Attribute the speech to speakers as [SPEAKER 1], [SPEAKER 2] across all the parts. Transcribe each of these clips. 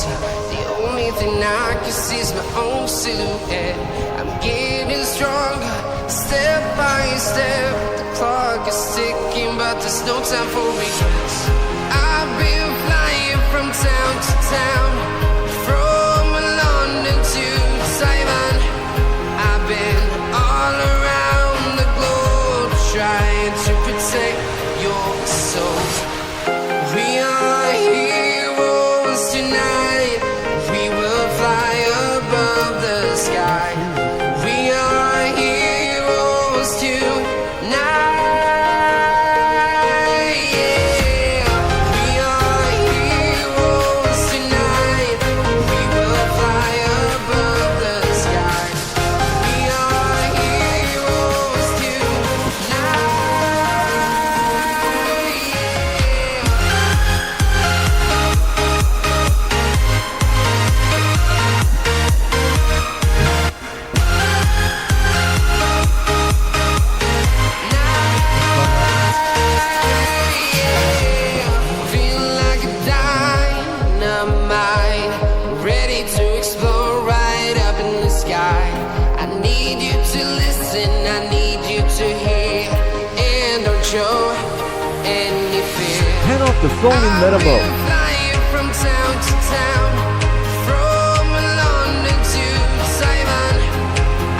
[SPEAKER 1] empty. The only thing I can see is my own silhouette. I'm getting stronger, step by step. The clock is ticking, but there's no time for regrets. I've been flying from town to town, from London to Taiwan. I've been all around the globe trying to protect your soul. We are heroes tonight. We will fly above the sky. We are heroes tonight. Yeah. We are heroes tonight. We will fly above the sky. We are heroes tonight. Feel like a dynamite, ready to explode right up in the sky. I need you to listen, I need you to hear, and don't show any fear.
[SPEAKER 2] Turn off the song in meta
[SPEAKER 1] I've
[SPEAKER 2] mode.
[SPEAKER 1] been flying from town to town, from London to Taiwan.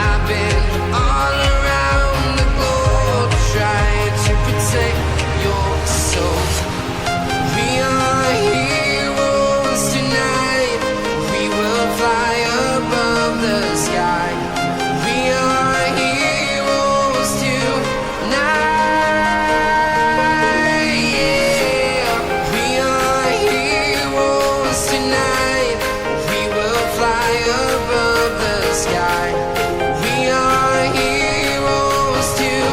[SPEAKER 1] I've been all around the globe trying to protect your soul. We are heroes tonight. We will fly above the sky. We are heroes tonight. Yeah. We are heroes tonight. We will fly above the sky. We are heroes tonight.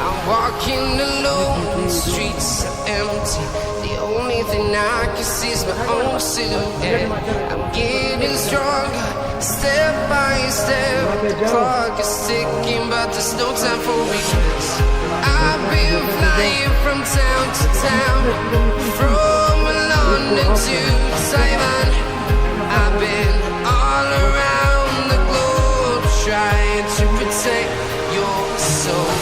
[SPEAKER 1] I'm walking alone, the streets are empty. The only thing I can see is my own silhouette. I'm getting stronger, step by step. The clock is ticking, but there's no time for regrets. I've been flying from town to town, from London to Taiwan. I've been all around the globe trying to protect your soul.